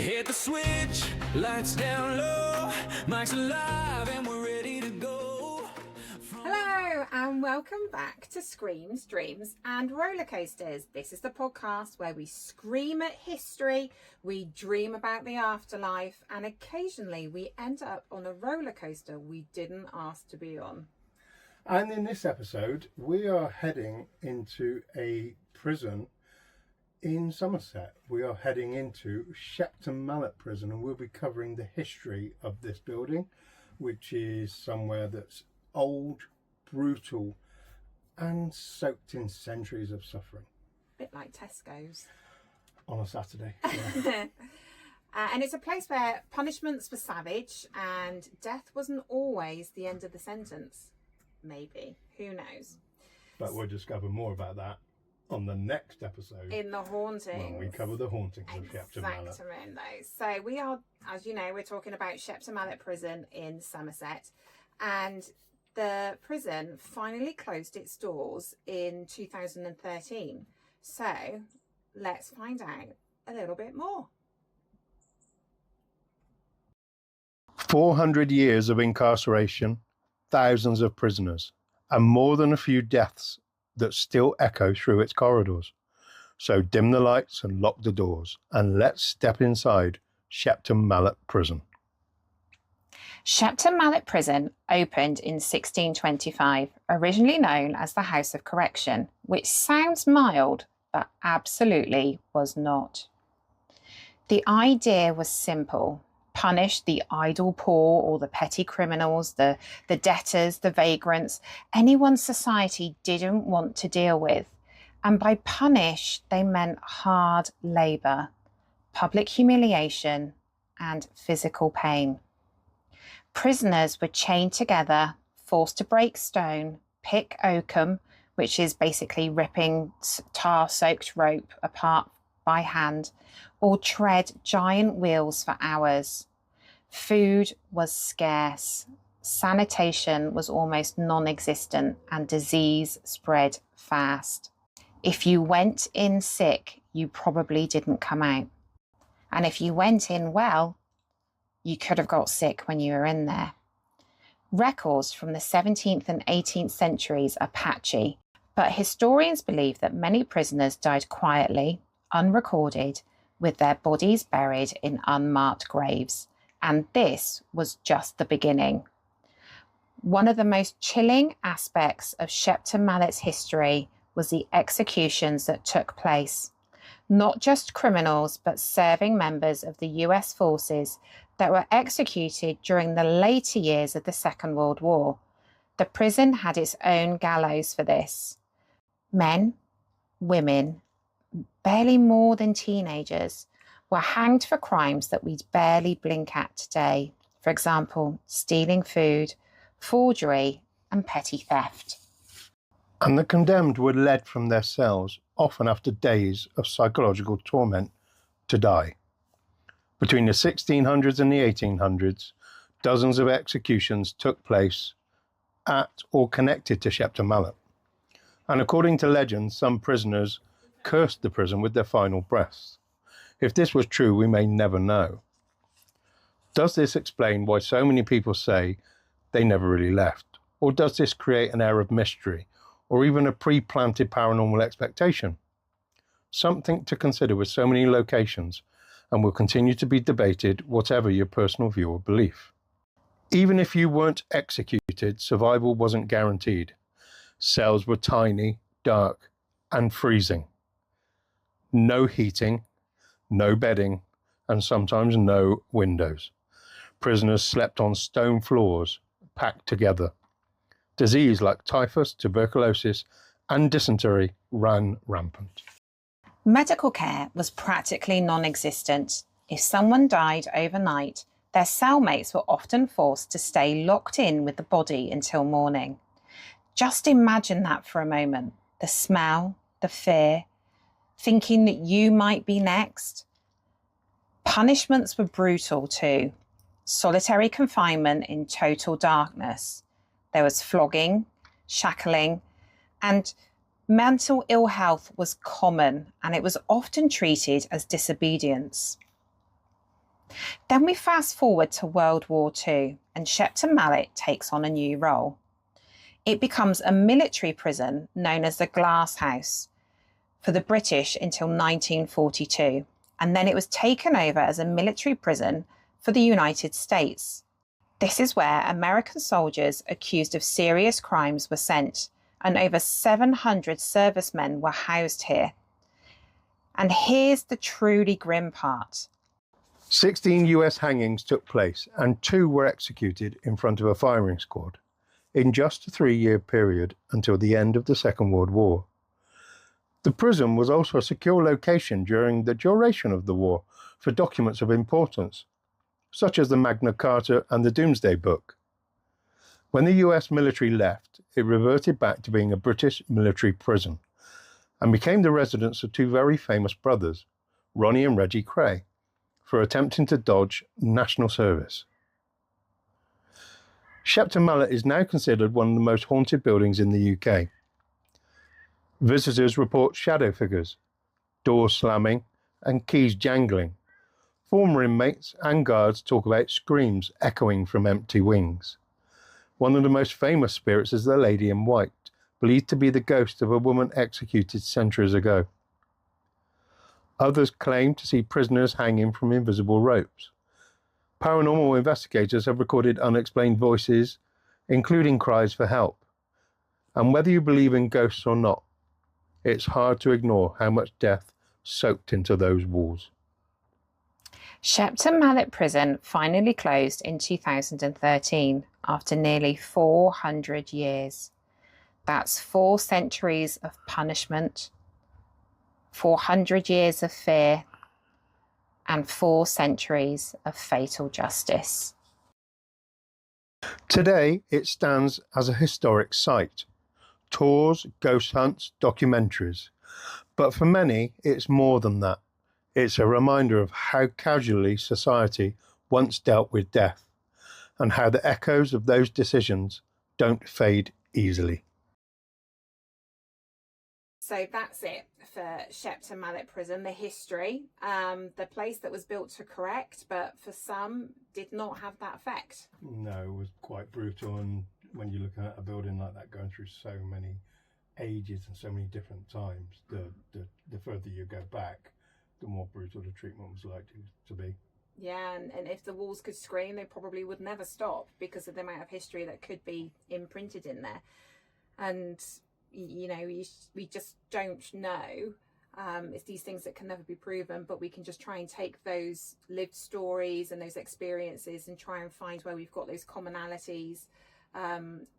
Hit the switch, lights down low, mics alive, and we're ready to go. Hello and welcome back to Screams, Dreams and Rollercoasters. This is the podcast where we scream at history, we dream about the afterlife, and occasionally we end up on a roller coaster we didn't ask to be on. And in this episode, we are heading into a prison in Somerset. We are heading into Shepton Mallet prison, and we'll be covering the history of this building, which is somewhere that's old, brutal, and soaked in centuries of suffering. Bit like Tesco's. On a Saturday. Yeah. And it's a place where punishments were savage and death wasn't always the end of the sentence. Maybe. Who knows? But we'll discover more about that on the next episode. In the hauntings. When we cover the hauntings of Shepton Mallet. So we are, as you know, we're talking about Shepton Mallet prison in Somerset. And the prison finally closed its doors in 2013. So let's find out a little bit more. 400 years of incarceration, thousands of prisoners, and more than a few deaths that still echo through its corridors. So dim the lights and lock the doors, and let's step inside Shepton Mallet prison. Shepton Mallet prison opened in 1625, originally known as the House of Correction, which sounds mild, but absolutely was not. The idea was simple. Punish the idle poor or the petty criminals, the debtors, the vagrants, anyone society didn't want to deal with. And by punish, they meant hard labour, public humiliation, and physical pain. Prisoners were chained together, forced to break stone, pick oakum, which is basically ripping tar-soaked rope apart by hand, or tread giant wheels for hours. Food was scarce, sanitation was almost non-existent, and disease spread fast. If you went in sick, you probably didn't come out. And if you went in well, you could have got sick when you were in there. Records from the 17th and 18th centuries are patchy, but historians believe that many prisoners died quietly, unrecorded, with their bodies buried in unmarked graves. And this was just the beginning. One of the most chilling aspects of Shepton Mallet's history was the executions that took place. Not just criminals, but serving members of the US forces that were executed during the later years of the Second World War. The prison had its own gallows for this. Men, women, barely more than teenagers, were hanged for crimes that we'd barely blink at today. For example, stealing food, forgery, and petty theft. And the condemned were led from their cells, often after days of psychological torment, to die. Between the 1600s and the 1800s, dozens of executions took place at or connected to Shepton Mallet. And according to legend, some prisoners cursed the prison with their final breaths. If this was true, we may never know. Does this explain why so many people say they never really left? Or does this create an air of mystery, or even a pre-planted paranormal expectation? Something to consider with so many locations, and will continue to be debated, whatever your personal view or belief. Even if you weren't executed, survival wasn't guaranteed. Cells were tiny, dark, and freezing. No heating, no bedding, and sometimes no windows. Prisoners slept on stone floors, packed together. Disease like typhus, tuberculosis, and dysentery ran rampant. Medical care was practically non-existent. If someone died overnight, their cellmates were often forced to stay locked in with the body until morning. Just imagine that for a moment. The smell, the fear, thinking that you might be next. Punishments were brutal too. Solitary confinement in total darkness. There was flogging, shackling, and mental ill health was common, and it was often treated as disobedience. Then we fast forward to World War II and Shepton Mallet takes on a new role. It becomes a military prison known as the Glass House for the British until 1942, and then it was taken over as a military prison for the United States. This is where American soldiers accused of serious crimes were sent, and over 700 servicemen were housed here. And here's the truly grim part. 16 US hangings took place and 2 were executed in front of a firing squad in just a 3-year period until the end of the Second World War. The prison was also a secure location during the duration of the war for documents of importance, such as the Magna Carta and the Doomsday Book. When the US military left, it reverted back to being a British military prison and became the residence of 2 very famous brothers, Ronnie and Reggie Cray, for attempting to dodge national service. Shepton Mallet is now considered one of the most haunted buildings in the UK. Visitors report shadow figures, doors slamming and keys jangling. Former inmates and guards talk about screams echoing from empty wings. One of the most famous spirits is the Lady in White, believed to be the ghost of a woman executed centuries ago. Others claim to see prisoners hanging from invisible ropes. Paranormal investigators have recorded unexplained voices, including cries for help. And whether you believe in ghosts or not, it's hard to ignore how much death soaked into those walls. Shepton Mallet Prison finally closed in 2013 after nearly 400 years. That's 4 centuries of punishment, 400 years of fear, and 4 centuries of fatal justice. Today, it stands as a historic site. Tours, ghost hunts, documentaries. But for many, it's more than that. It's a reminder of how casually society once dealt with death, and how the echoes of those decisions don't fade easily. So that's it for Shepton Mallet Prison, the history, the place that was built to correct, but for some did not have that effect. No, it was quite brutal, and when you're looking at a building like that going through so many ages and so many different times, the further you go back, the more brutal the treatment was likely to be. Yeah, and if the walls could scream, they probably would never stop because of the amount of history that could be imprinted in there. And you know, we just don't know. It's these things that can never be proven, but we can just try and take those lived stories and those experiences and try and find where we've got those commonalities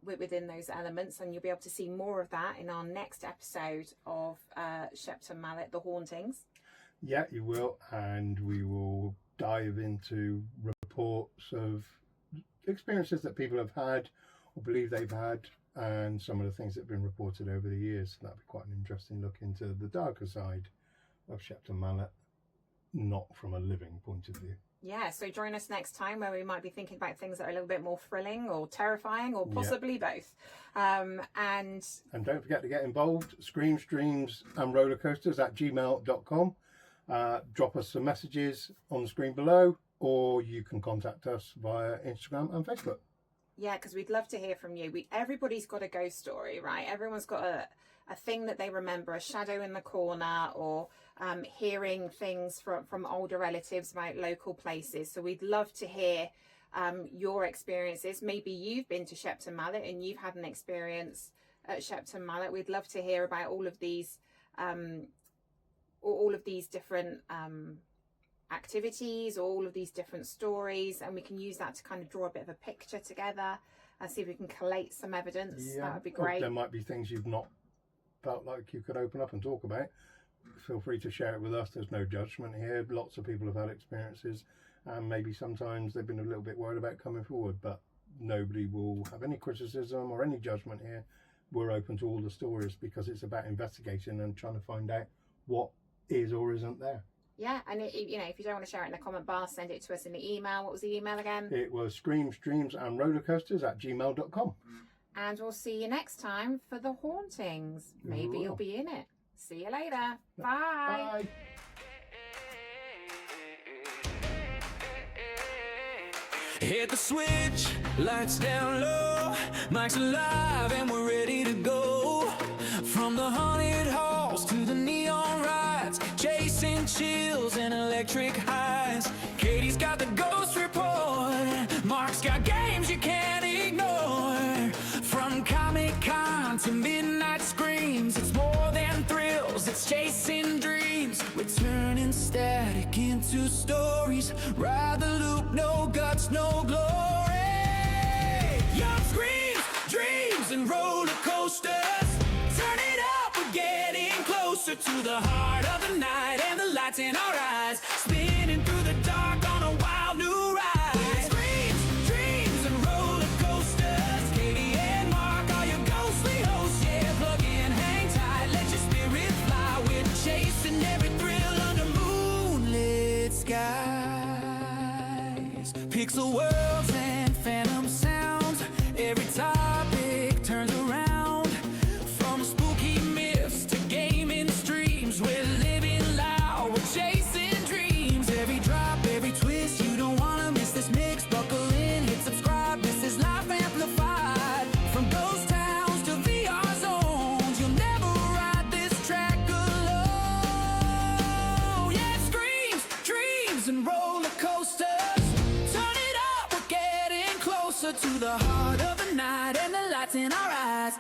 within those elements. And you'll be able to see more of that in our next episode of Shepton Mallet, The Hauntings. Yeah, you will, and we will dive into reports of experiences that people have had or believe they've had, and some of the things that have been reported over the years. That'd be quite an interesting look into the darker side of Shepton Mallet, not from a living point of view. Yeah, so join us next time where we might be thinking about things that are a little bit more thrilling or terrifying or possibly both. And don't forget to get involved. Scream, streams and rollercoasters at gmail.com. Drop us some messages on the screen below, or you can contact us via Instagram and Facebook. Yeah, because we'd love to hear from you. Everybody's got a ghost story, right? Everyone's got a thing that they remember, a shadow in the corner, or hearing things from older relatives about local places. So we'd love to hear your experiences. Maybe you've been to Shepton Mallet and you've had an experience at Shepton Mallet. We'd love to hear about all of these different activities, all of these different stories, and we can use that to kind of draw a bit of a picture together and see if we can collate some evidence. That would be great. There might be things you've not felt like you could open up and talk about. Feel free to share it with us. There's no judgment here. Lots of people have had experiences, and maybe sometimes they've been a little bit worried about coming forward, but nobody will have any criticism or any judgment here. We're open to all the stories because it's about investigating and trying to find out what is or isn't there. Yeah, and if you don't want to share it in the comment bar, send it to us in the email. What was the email again? It was scream, streams and rollercoasters at gmail.com. And we'll see you next time for The Hauntings. Maybe you'll be in it. See you later. Bye. Bye. Hit the switch, lights down low, mics alive and we're ready to go. From the haunted halls to the neon rides, chasing chills and electric highs. Katie's got the ghost report, Mark's got games you can't ignore. From Comic-Con to midnight screams, it's more than thrills, it's chasing dreams. We're turning static into stories, ride the loop, no guts, no glory. Young screams, dreams and roller coasters, turn it up, we're getting closer to the heart of the night and the lights in our eyes, spinning through the dark on a wild new ride. Screams, dreams and roller coasters, Katie and Mark are your ghostly hosts. Yeah, plug in, hang tight, let your spirit fly. We're chasing every thrill under moonlit skies. Pixel worlds and phantom sounds, every topic turns around. From spooky myths to gaming streams, we're living loud, we're chasing dreams. Every drop, every twist, you don't wanna miss this mix. Buckle in, hit subscribe, this is life amplified. From ghost towns to VR zones, you'll never ride this track alone. Yeah, screams, dreams and roller coasters, turn it up, we're getting closer to the heart of the night and the lights in our eyes,